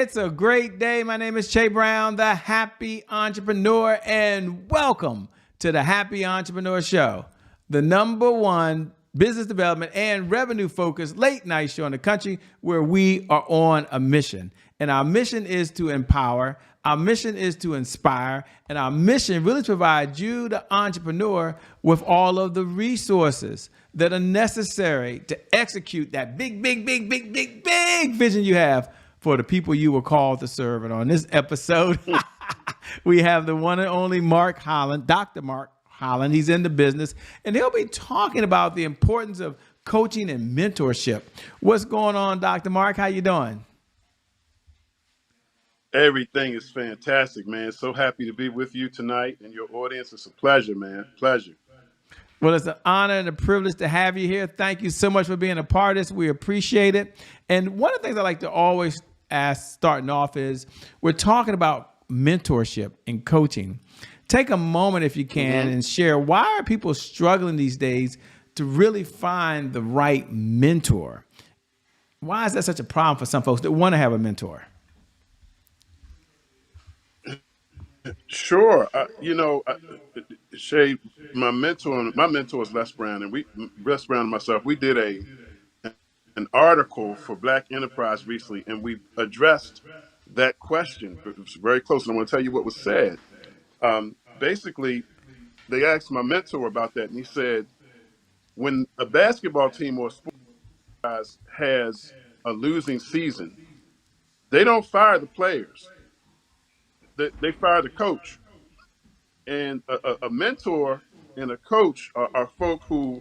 It's a great day. My name is Che Brown, the Happy Entrepreneur, and welcome to the Happy Entrepreneur Show, the #1 business development and revenue focused late night show in the country where we are on a mission. And our mission is to empower, our mission is to inspire, and our mission really to provide you, the entrepreneur, with all of the resources that are necessary to execute that big vision you have for the people you were called to serve. And on this episode, we have the one and only Mark Holland, Dr. Mark Holland. He's in the business, and he'll be talking about the importance of coaching and mentorship. What's going on, Dr. Mark? How you doing? Everything is fantastic, man. So happy to be with you tonight and your audience. It's a pleasure, man. Pleasure. Well, it's an honor and a privilege to have you here. Thank you so much for being a part of this. We appreciate it. And one of the things I like to always ask starting off is we're talking about mentorship and coaching. Take a moment if you can and share, why are people struggling these days to really find the right mentor? Why is that such a problem for some folks that want to have a mentor? Sure. Shay, my mentor is Les Brown, and Les Brown and myself, we did an article for Black Enterprise recently, and we addressed that question. It was very close, and I want to tell you what was said. Basically, they asked my mentor about that, and he said, when a basketball team or a sport has a losing season, they don't fire the players. They fire the coach. And a mentor and a coach are folk who,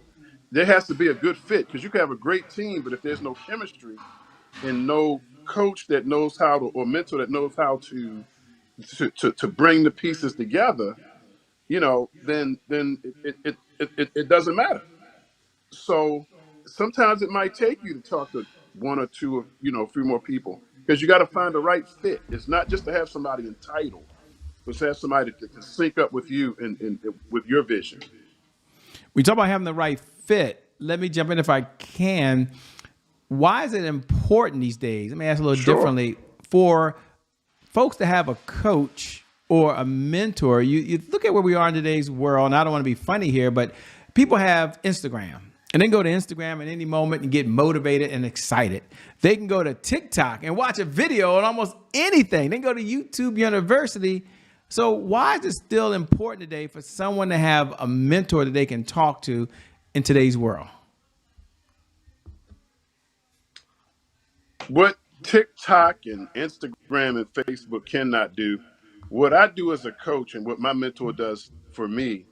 there has to be a good fit, because you can have a great team, but if there's no chemistry and no coach that knows how to, or mentor that knows how to bring the pieces together, then it doesn't matter. So sometimes it might take you to talk to one or two, a few more people, because you got to find the right fit. It's not just to have somebody entitled, but to have somebody that can sync up with you and with your vision. We talk about having the right fit. Let me jump in if I can. Why is it important these days? Let me ask a little differently. For folks to have a coach or a mentor, you look at where we are in today's world, and I don't want to be funny here, but people have Instagram. And they can go to Instagram at any moment and get motivated and excited. They can go to TikTok and watch a video on almost anything. They can go to YouTube University. So why is it still important today for someone to have a mentor that they can talk to in today's world? What TikTok and Instagram and Facebook cannot do, what I do as a coach and what my mentor does for me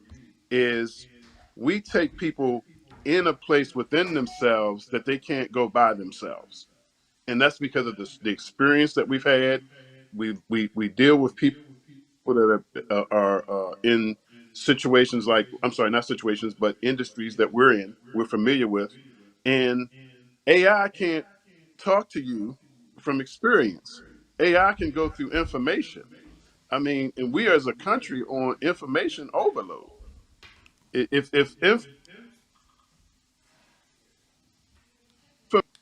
is we take people in a place within themselves that they can't go by themselves. And that's because of the experience that we've had. We deal with people that are in situations like, I'm sorry, not situations, but industries that we're familiar with. And AI can't talk to you from experience. AI can go through information. I mean, and we as a country on information overload. If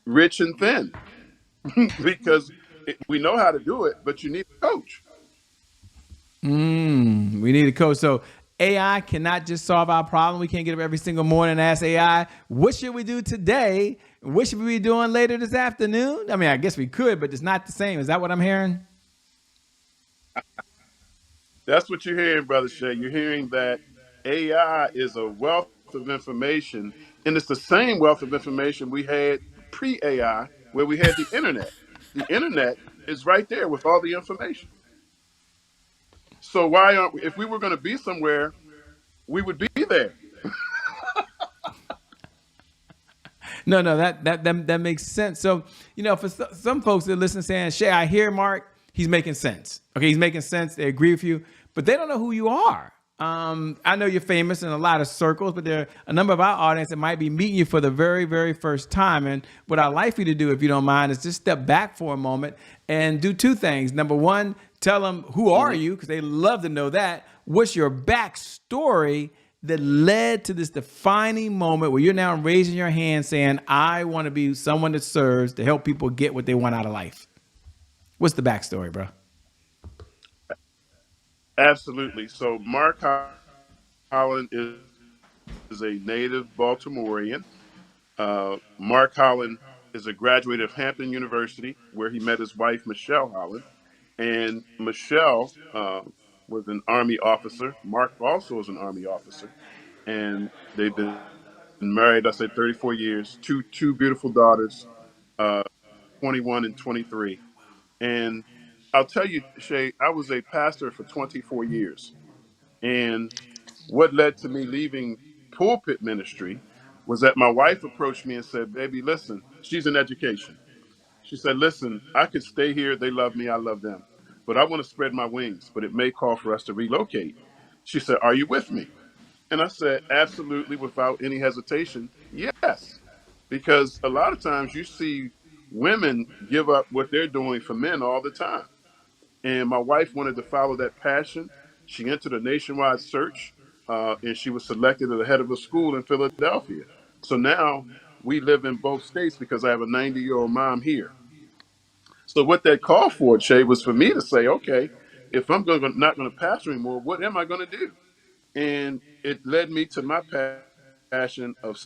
rich and thin, because we know how to do it, but you need a coach. We need a coach. So AI cannot just solve our problem. We can't get up every single morning and ask AI, what should we do today? What should we be doing later this afternoon? I mean, I guess we could, but it's not the same. Is that what I'm hearing? That's what you're hearing, Brother Shay. You're hearing that AI is a wealth of information, and it's the same wealth of information we had pre-AI, where we had the internet. The internet is right there with all the information. So why aren't we? If we were going to be somewhere, we would be there. No, that makes sense. So, for some folks that listen saying, Shay, I hear Mark, he's making sense. Okay, he's making sense. They agree with you, but they don't know who you are. I know you're famous in a lot of circles, but there are a number of our audience that might be meeting you for the very, very first time. And what I'd like for you to do, if you don't mind, is just step back for a moment and do two things. Number one, tell them, who are you? Because they love to know that. What's your backstory that led to this defining moment where you're now raising your hand saying, I want to be someone that serves to help people get what they want out of life? What's the backstory, bro? Absolutely. So Mark Holland is a native Baltimorean. Mark Holland is a graduate of Hampton University, where he met his wife, Michelle Holland. And Michelle was an Army officer. Mark also is an Army officer. And they've been married, I said, 34 years, two beautiful daughters, uh, 21 and 23. And I'll tell you, Shay, I was a pastor for 24 years. And what led to me leaving Pulpit Ministry was that my wife approached me and said, "Baby, listen," she's in education. She said, "Listen, I could stay here. They love me. I love them. But I want to spread my wings, but it may call for us to relocate." She said, "Are you with me?" And I said, absolutely, without any hesitation, yes. Because a lot of times you see women give up what they're doing for men all the time. And my wife wanted to follow that passion. She entered a nationwide search, and she was selected as the head of a school in Philadelphia. So now we live in both states because I have a 90-year-old mom here. So what that called for, Shay, was for me to say, okay, if I'm not going to pastor anymore, what am I going to do? And it led me to my passion of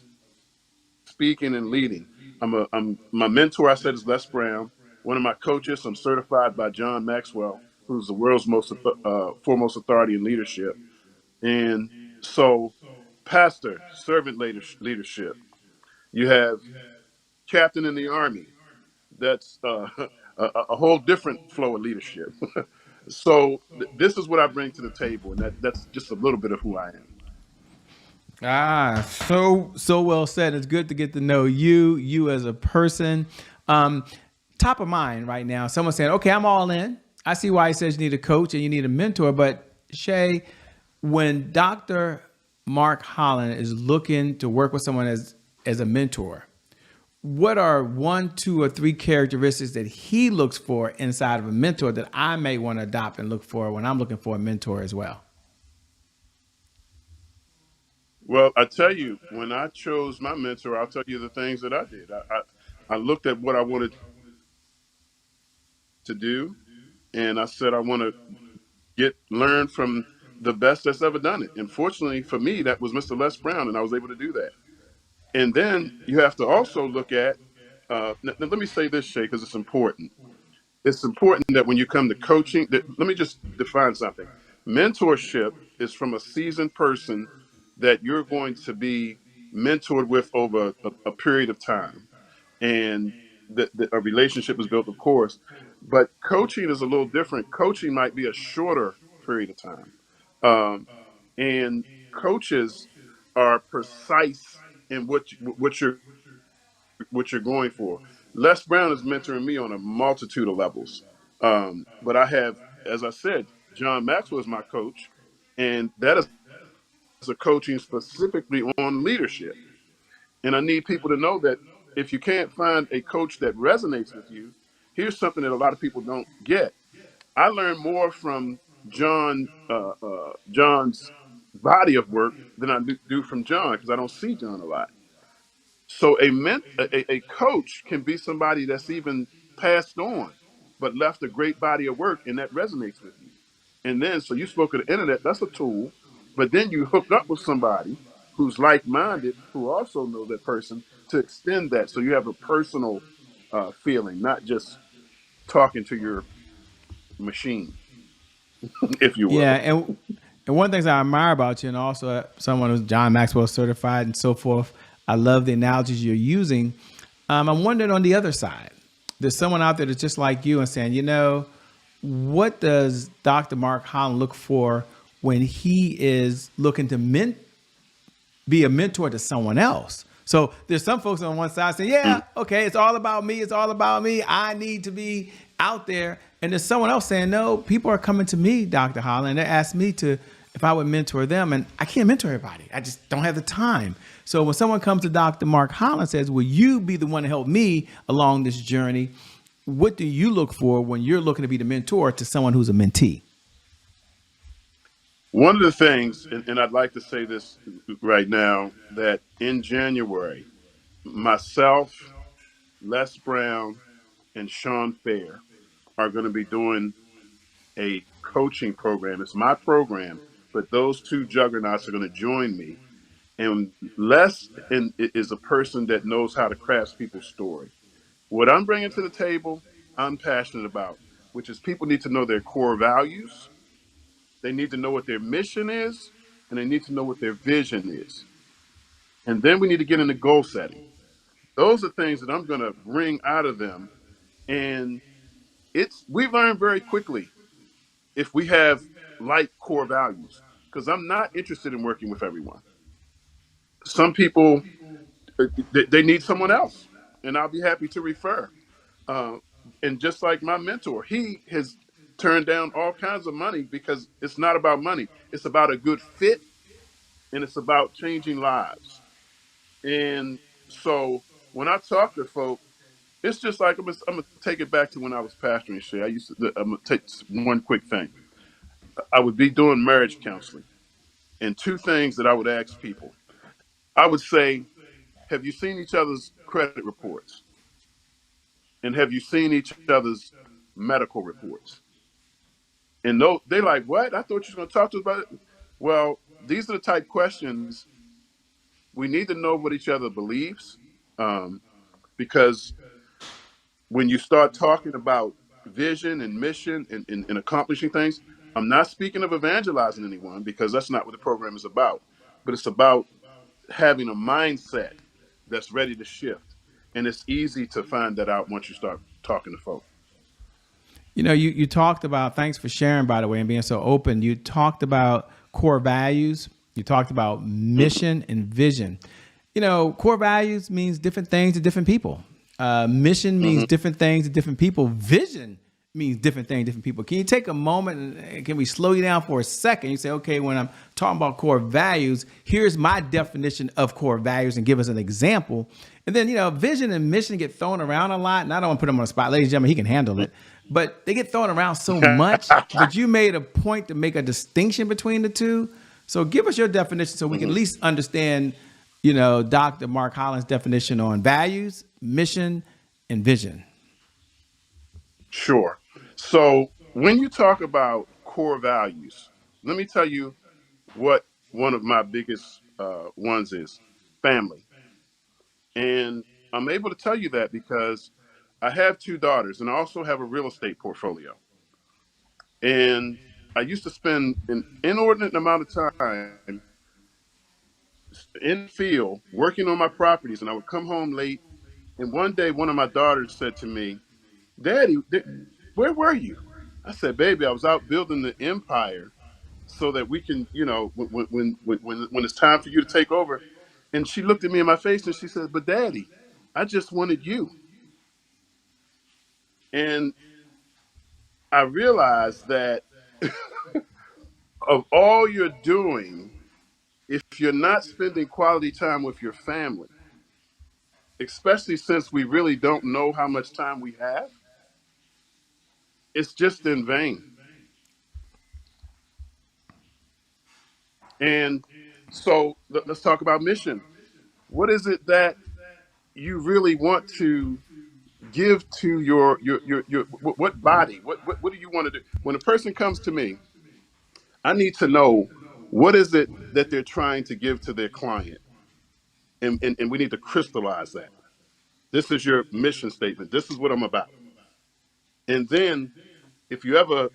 speaking and leading. I'm my mentor, I said, is Les Brown. One of my coaches, I'm certified by John Maxwell, who's the world's most foremost authority in leadership. And so, pastor, servant leadership. You have captain in the army. That's a whole different flow of leadership. So this is what I bring to the table, and that's just a little bit of who I am. Ah, so well said. It's good to get to know you as a person. Um, Top of mind right now. Someone saying, "Okay, I'm all in." I see why he says you need a coach and you need a mentor. But Shay, when Dr. Mark Holland is looking to work with someone as a mentor, what are 1, 2, or 3 characteristics that he looks for inside of a mentor that I may want to adopt and look for when I'm looking for a mentor as well? Well, I tell you, when I chose my mentor, I'll tell you the things that I did. I looked at what I wanted to do, and I said I want to learn from the best that's ever done it. And fortunately for me, that was Mr. Les Brown, and I was able to do that. And then you have to also look at. Now let me say this, Shay, because it's important. It's important that when you come to coaching, let me just define something. Mentorship is from a seasoned person that you're going to be mentored with over a period of time. And a relationship is built, of course. But coaching is a little different. Coaching might be a shorter period of time. Um, and coaches are precise in what you're going for. Les Brown is mentoring me on a multitude of levels. But I have, as I said, John Maxwell is my coach, and that is a coaching specifically on leadership. And I need people to know that if you can't find a coach that resonates with you, here's something that a lot of people don't get. I learn more from John's body of work than I do from John because I don't see John a lot. So a coach can be somebody that's even passed on, but left a great body of work, and that resonates with you. And then, so you spoke of the internet, that's a tool, but then you hook up with somebody who's like-minded, who also knows that person to extend that. So you have a personal feeling, not just talking to your machine, if you Yeah, will. and one of the things I admire about you, and also someone who's John Maxwell certified and so forth, I love the analogies you're using. I'm wondering on the other side, there's someone out there that's just like you and saying, what does Dr. Mark Holland look for when he is looking to be a mentor to someone else? So there's some folks on one side saying, Mm. yeah, okay, it's all about me. It's all about me. I need to be out there. And there's someone else saying, no, people are coming to me, Dr. Holland. They ask me if I would mentor them. And I can't mentor everybody. I just don't have the time. So when someone comes to Dr. Mark Holland and says, will you be the one to help me along this journey? What do you look for when you're looking to be the mentor to someone who's a mentee? One of the things, and I'd like to say this right now, that in January, myself, Les Brown, and Sean Fair are going to be doing a coaching program. It's my program, but those two juggernauts are going to join me. And is a person that knows how to craft people's story. What I'm bringing to the table, I'm passionate about, which is people need to know their core values. They need to know what their mission is, and they need to know what their vision is. And then we need to get into goal setting. Those are things that I'm going to wring out of them. And we learn very quickly if we have like core values, because I'm not interested in working with everyone. Some people, they need someone else, and I'll be happy to refer. Uh, and just like my mentor, he has turned down all kinds of money because it's not about money. It's about a good fit, and it's about changing lives. And so when I talk to folk, it's just like I'm gonna take it back to when I was pastoring. Shay, I'm gonna take one quick thing. I would be doing marriage counseling, and two things that I would ask people. I would say, have you seen each other's credit reports? And have you seen each other's medical reports? And no, they're like, what? I thought you were going to talk to us about it. Well, these are the type questions we need to know what each other believes. Because when you start talking about vision and mission and accomplishing things, I'm not speaking of evangelizing anyone because that's not what the program is about. But it's about having a mindset that's ready to shift. And it's easy to find that out once you start talking to folks. You know, you talked about, thanks for sharing, by the way, and being so open. You talked about core values. You talked about mission and vision. You know, core values means different things to different people. Mission means different things to different people. Vision means different things to different people. Can you take a moment and can we slow you down for a second? You say, okay, when I'm talking about core values, here's my definition of core values and give us an example. And then, you know, vision and mission get thrown around a lot. And I don't want to put him on the spot. Ladies and gentlemen, he can handle it. But they get thrown around so much. But you made a point to make a distinction between the two. So give us your definition so we can at least understand, you know, Dr. Mark Holland's definition on values, mission, and vision. Sure. So when you talk about core values, let me tell you what one of my biggest ones is: family. And I'm able to tell you that because I have two daughters and I also have a real estate portfolio. And I used to spend an inordinate amount of time in the field working on my properties, and I would come home late. And one day, one of my daughters said to me, Daddy, where were you? I said, baby, I was out building the empire so that we can, you know, when it's time for you to take over. And she looked at me in my face and she said, but Daddy, I just wanted you. And I realized that of all you're doing, if you're not spending quality time with your family, especially since we really don't know how much time we have, it's just in vain. And so let's talk about mission. What is it that you really want to give to your what body? What do you want to do? When a person comes to me, I need to know what is it that they're trying to give to their client. And we need to crystallize that. This is your mission statement. This is what I'm about. And then if you ever,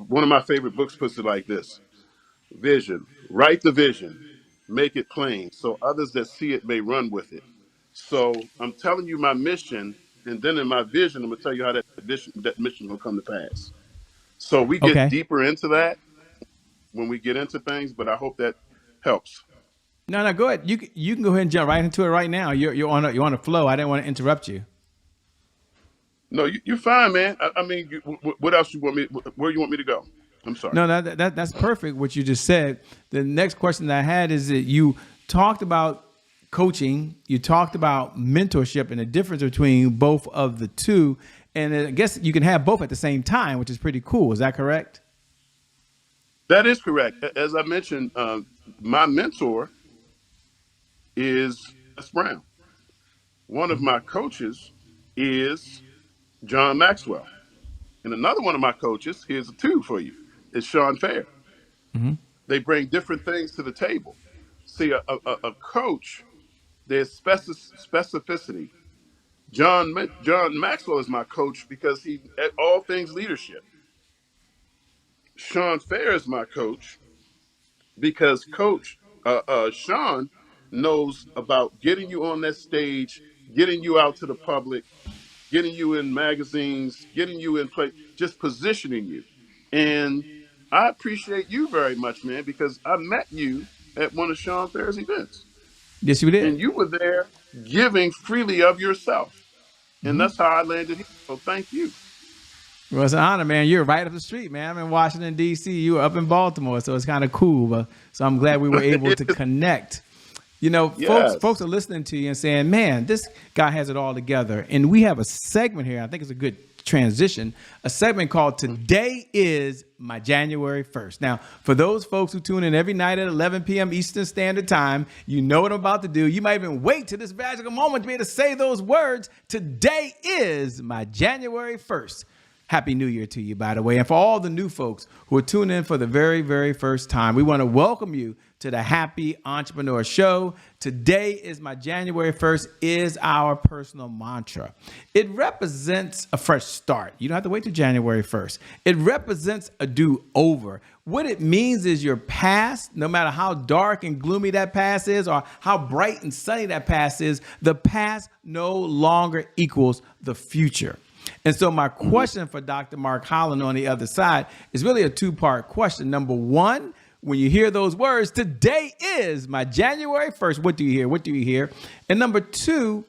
one of my favorite books puts it like this: vision, write the vision, make it plain so others that see it may run with it. So I'm telling you my mission, and then in my vision, I'm gonna tell you how that mission will come to pass. So we get Okay. deeper into that when we get into things, but I hope that helps. No, go ahead. You can go ahead and jump right into it right now. You're on a flow. I didn't want to interrupt you. No, you're fine, man. I mean, what else you want me? Where you want me to go? I'm sorry. No, that's perfect. What you just said. The next question that I had is that you talked about coaching, you talked about mentorship, and the difference between both of the two. And I guess you can have both at the same time, which is pretty cool. Is that correct? That is correct. As I mentioned, my mentor is Les Brown. One of my coaches is John Maxwell. And another one of my coaches, here's a two for you, is Sean Fair. Mm-hmm. They bring different things to the table. See, a coach, there's specificity. John Maxwell is my coach because he at all things leadership. Sean Fair is my coach because Coach Sean knows about getting you on that stage, getting you out to the public, getting you in magazines, getting you in play, just positioning you. And I appreciate you very much, man, because I met you at one of Sean Fair's events, Yes, you did. and you were there giving freely of yourself, and Mm-hmm. that's how I landed here. So thank you. Well, it's an honor, man. You're right up the street, man. I'm in Washington, D.C. You were up in Baltimore, so it's kind of cool. But so I'm glad we were able to connect. You know, folks Yes. are listening to you and saying, man, this guy has it all together. And we have a segment here. I think it's a good transition, a segment called Today is My January 1st. Now, for those folks who tune in every night at 11 p.m. Eastern Standard Time, you know what I'm about to do. You might even wait to this magical moment to be able to say those words. Today is my January 1st. Happy New Year to you, by the way. And for all the new folks who are tuning in for the very, very first time, we want to welcome you to the Happy Entrepreneur Show. Today is my January 1st is our personal mantra. It represents a fresh start. You don't have to wait till January 1st. It represents a do-over. What it means is your past, no matter how dark and gloomy that past is or how bright and sunny that past is, the past no longer equals the future. And so my question for Dr. Mark Holland on the other side is really a two-part question. Number one, when you hear those words, today is my January 1st, what do you hear? What do you hear? And number two,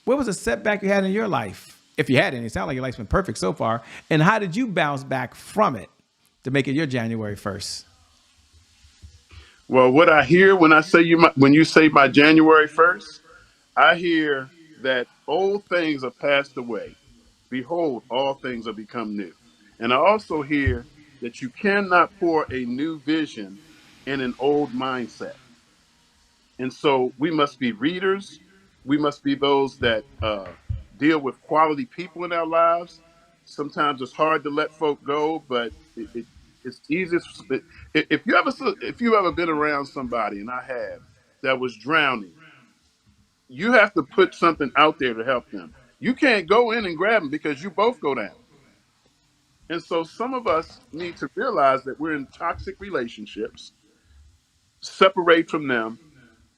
what was a setback you had in your life? If you had any, it sounds like your life's been perfect so far. And how did you bounce back from it to make it your January 1st? Well, what I hear when when you say my January 1st, I hear that old things are passed away. Behold, all things are become new. And I also hear that you cannot pour a new vision in an old mindset. And so we must be readers. We must be those that deal with quality people in our lives. Sometimes it's hard to let folk go, but it's easiest. If you ever been around somebody, and I have, that was drowning, you have to put something out there to help them. You can't go in and grab them because you both go down. And so some of us need to realize that we're in toxic relationships, separate from them,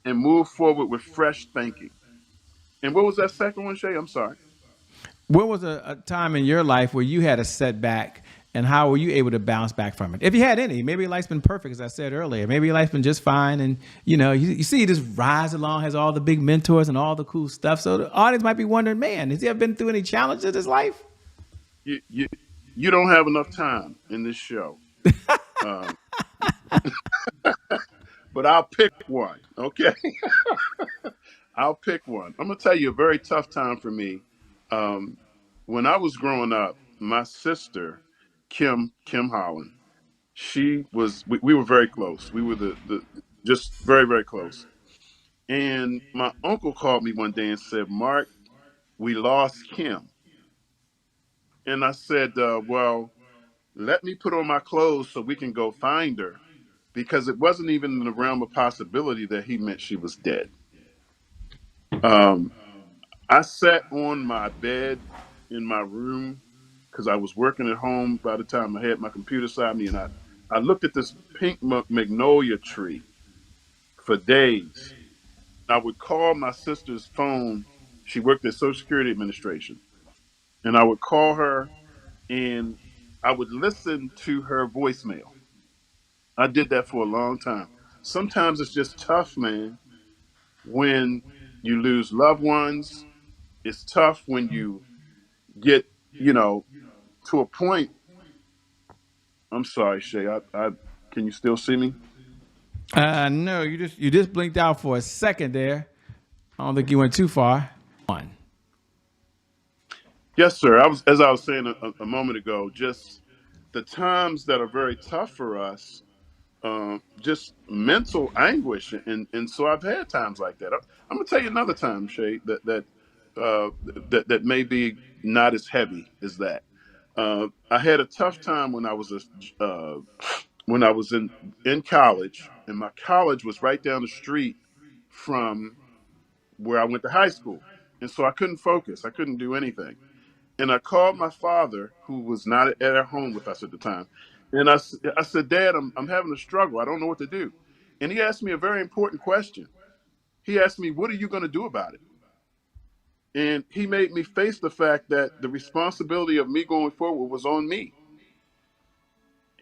and move forward with fresh thinking. And what was that second one, Shay? I'm sorry. What was a time in your life where you had a setback and how were you able to bounce back from it? If you had any, maybe your life's been perfect, as I said earlier. Maybe your life's been just fine. And, you see, you just rise along, has all the big mentors and all the cool stuff. So the audience might be wondering, man, has he ever been through any challenges in his life? You, you, you don't have enough time in this show. Um, but I'll pick one, okay? I'll pick one. I'm going to tell you a very tough time for me. Um, when I was growing up, my sister, Kim Holland, we were very close. We were the just very, very close. And my uncle called me one day and said, Mark, we lost Kim. And I said, well, let me put on my clothes so we can go find her, because it wasn't even in the realm of possibility that he meant she was dead. Um, I sat on my bed in my room because I was working at home by the time I had my computer beside me, and I looked at this pink magnolia tree for days. I would call my sister's phone. She worked at Social Security Administration. And I would call her and I would listen to her voicemail. I did that for a long time. Sometimes it's just tough, man, when you lose loved ones. It's tough when you get, you know, to a point. I'm sorry, Shay. I can you still see me? No, you just blinked out for a second there. I don't think you went too far. One. Yes, sir. As I was saying a moment ago, just the times that are very tough for us, just mental anguish, and so I've had times like that. I'm gonna tell you another time, Shay, that may be not as heavy as that. I had a tough time when I was when I was in college, and my college was right down the street from where I went to high school, and so I couldn't focus. I couldn't do anything. And I called my father, who was not at our home with us at the time, and I said, "Dad, I'm having a struggle. I don't know what to do." And he asked me a very important question. He asked me, "What are you going to do about it?" And he made me face the fact that the responsibility of me going forward was on me.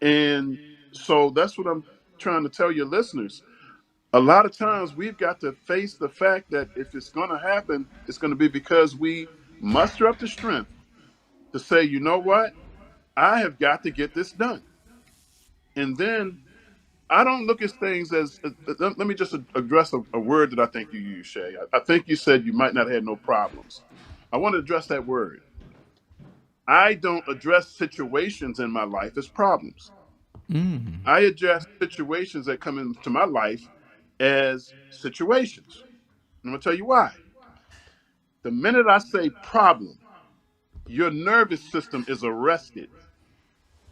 And so that's what I'm trying to tell your listeners. A lot of times we've got to face the fact that if it's going to happen, it's going to be because we muster up the strength to say, you know what? I have got to get this done. And then I don't look at things as, let me just address a word that I think you used, Shay. I think you said you might not have had no problems. I want to address that word. I don't address situations in my life as problems. I address situations that come into my life as situations. I'm going to tell you why. The minute I say problem, your nervous system is arrested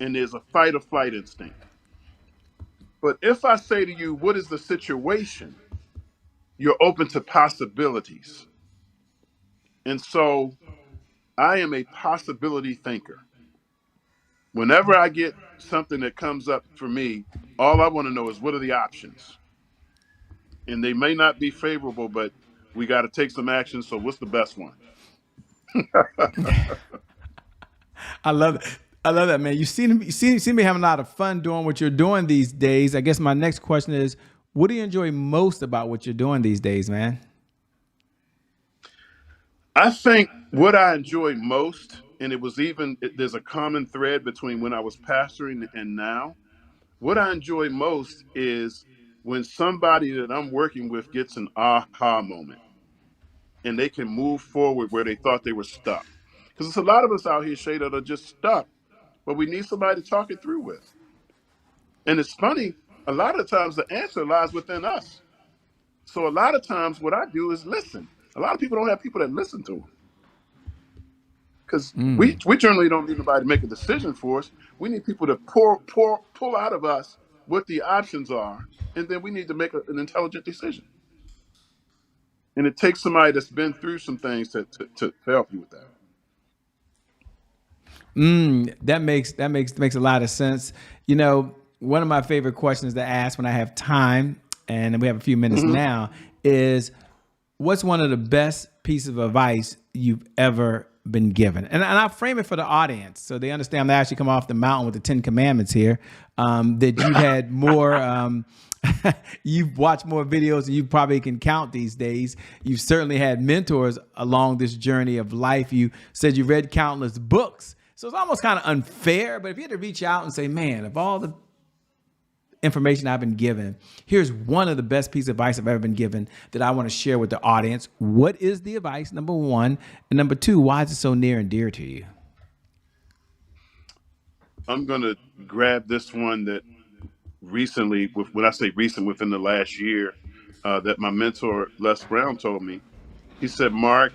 and there's a fight or flight instinct. But if I say to you, what is the situation? You're open to possibilities. And so I am a possibility thinker. Whenever I get something that comes up for me, all I want to know is what are the options? And they may not be favorable, but we got to take some action. So what's the best one? I love it. I love that, man. You seem to be having a lot of fun doing what you're doing these days. I guess my next question is, what do you enjoy most about what you're doing these days, man? I think what I enjoy most, and there's a common thread between when I was pastoring and now. What I enjoy most is when somebody that I'm working with gets an aha moment and they can move forward where they thought they were stuck. Because there's a lot of us out here, Shay, that are just stuck, but we need somebody to talk it through with. And it's funny, a lot of times the answer lies within us. So a lot of times what I do is listen. A lot of people don't have people that listen to them because we generally don't need nobody to make a decision for us. We need people to pull out of us what the options are, and then we need to make an intelligent decision. And it takes somebody that's been through some things to help you with that. That makes a lot of sense. You know, one of my favorite questions to ask when I have time, and we have a few minutes Hmm. now, is what's one of the best pieces of advice you've ever been given? And I'll frame it for the audience so they understand I'm actually coming off the mountain with the 10 Commandments here. That you've had more, you've watched more videos than you probably can count these days. You've certainly had mentors along this journey of life. You said you read countless books. So it's almost kind of unfair. But if you had to reach out and say, man, of all the information I've been given, here's one of the best pieces of advice I've ever been given that I want to share with the audience. What is the advice, number one? And number two, why is it so near and dear to you? I'm going to grab this one that recently, when I say recent, within the last year, that my mentor, Les Brown, told me. He said, Mark,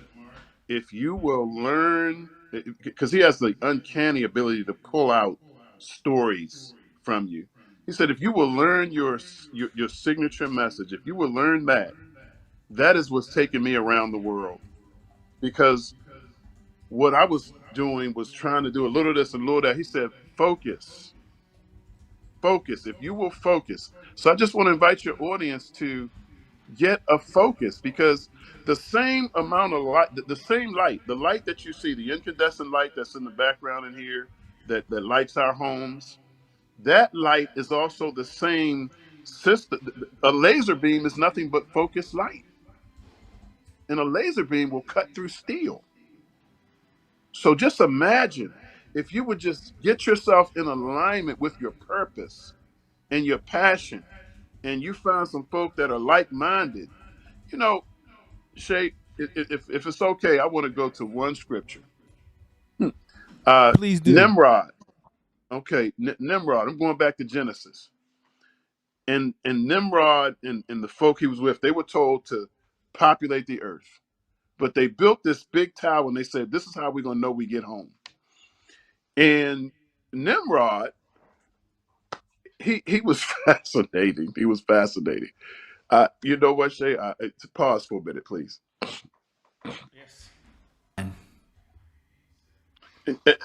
if you will learn, because he has the uncanny ability to pull out stories from you. He said, if you will learn your signature message, if you will learn that, that is what's taking me around the world. Because what I was doing was trying to do a little of this and a little of that. He said, focus, focus. If you will focus. So I just want to invite your audience to get a focus, because the same amount of light, the same light, the light that you see, the incandescent light that's in the background in here that lights our homes, that light is also the same system. A laser beam is nothing but focused light, and a laser beam will cut through steel. So just imagine if you would just get yourself in alignment with your purpose and your passion, and you find some folk that are like-minded. You know, Shay, if it's okay, I want to go to one scripture. Please do. Nimrod. Okay, Nimrod. I'm going back to Genesis. And Nimrod and the folk he was with, they were told to populate the earth. But they built this big tower and they said, this is how we're going to know we get home. And Nimrod, he was fascinating. He was fascinating. You know what, Shay? Pause for a minute, please. Yes.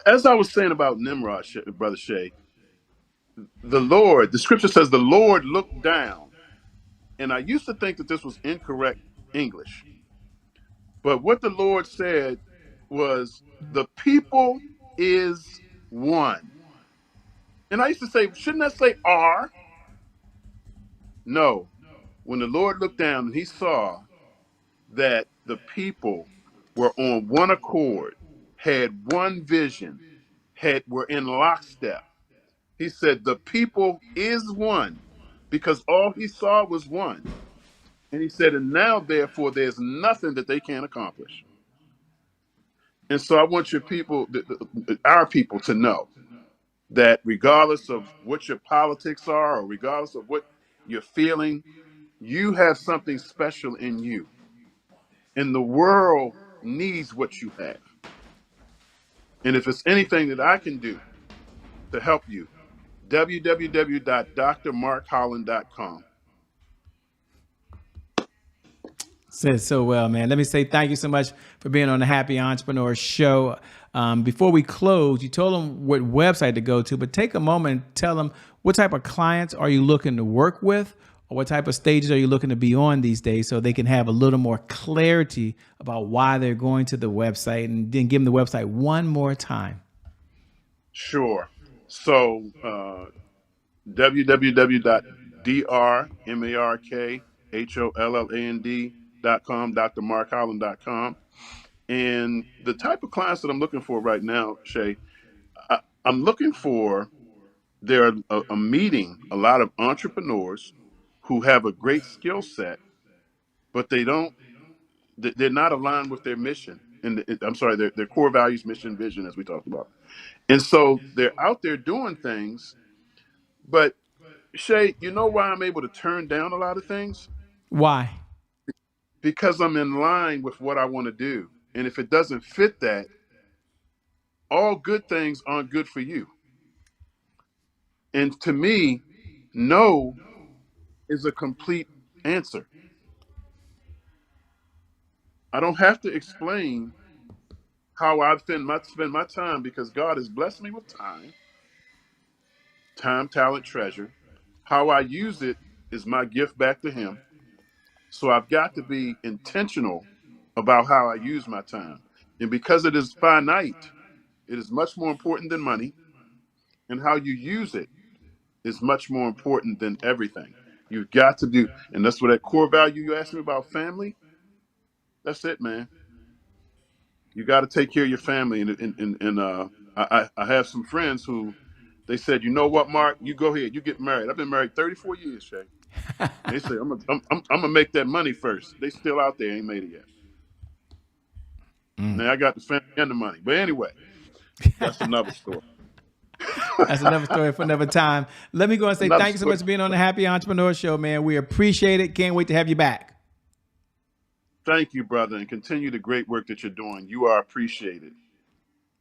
As I was saying about Nimrod, Brother Shay, the scripture says the Lord looked down. And I used to think that this was incorrect English. But what the Lord said was, the people is one. And I used to say, shouldn't that say are? No. When the Lord looked down and he saw that the people were on one accord, had one vision, were in lockstep, he said, the people is one, because all he saw was one. And he said, and now, therefore, there's nothing that they can't accomplish. And so I want your people, our people, to know that regardless of what your politics are, or regardless of what you're feeling, you have something special in you. And the world needs what you have. And if it's anything that I can do to help you, www.drmarkholland.com. Said so well, man. Let me say thank you so much for being on the Happy Entrepreneur Show. Before we close, you told them what website to go to, but take a moment and tell them what type of clients are you looking to work with, or what type of stages are you looking to be on these days, so they can have a little more clarity about why they're going to the website, and then give them the website one more time. Sure. So www.drmarkholland.com, drmarkholland.com. And the type of clients that I'm looking for right now, Shay, I'm looking for, they're meeting a lot of entrepreneurs who have a great skill set, but they're not aligned with their mission. And I'm sorry, their core values, mission, vision, as we talked about. And so they're out there doing things, but Shay, you know why I'm able to turn down a lot of things? Why? Because I'm in line with what I want to do. And if it doesn't fit that, all good things aren't good for you. And to me, no is a complete answer. I don't have to explain how I spend my time, because God has blessed me with time, talent, treasure. How I use it is my gift back to him. So I've got to be intentional about how I use my time. And because it is finite, it is much more important than money. And how you use it is much more important than everything. You've got to do, and that's what that core value you asked me about, family. That's it, man. You got to take care of your family. And I have some friends who, they said, you know what, Mark, you go ahead, you get married. I've been married 34 years, Shay. They say, I'm gonna make that money first. They still out there, ain't made it yet. Now I got the family and the money. But anyway, that's another story. That's another story for another time. Let me go and say Another thank you so story. much for being on the Happy Entrepreneur Show, man. We appreciate it. Can't wait to have you back. Thank you, brother, and continue the great work that you're doing. You are appreciated.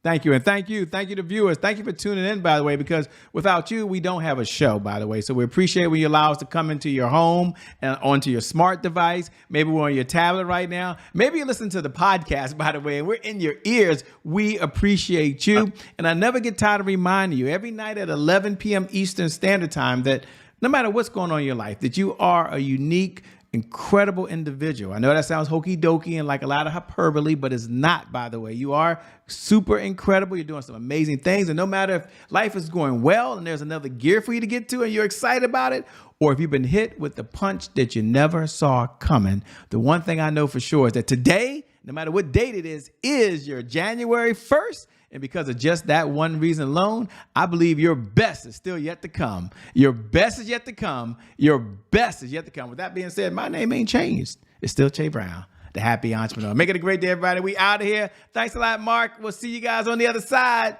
Thank you. And thank you to viewers. Thank you for tuning in, by the way, because without you, we don't have a show, by the way. So we appreciate when you allow us to come into your home and onto your smart device. Maybe we're on your tablet right now. Maybe you listen to the podcast, by the way, and we're in your ears. We appreciate you. And I never get tired of reminding you every night at 11 p.m. Eastern Standard Time that no matter what's going on in your life, that you are a unique, incredible individual. I know that sounds hokey dokey and like a lot of hyperbole, but it's not, by the way. You are super incredible. You're doing some amazing things. And no matter if life is going well and there's another gear for you to get to and you're excited about it, or if you've been hit with the punch that you never saw coming, the one thing I know for sure is that today, no matter what date it is your January 1st. And because of just that one reason alone, I believe your best is still yet to come. Your best is yet to come. Your best is yet to come. With that being said, my name ain't changed. It's still Che Brown, the Happy Entrepreneur. Make it a great day, everybody. We out of here. Thanks a lot, Mark. We'll see you guys on the other side.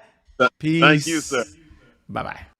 Peace. Thank you, sir. Bye-bye.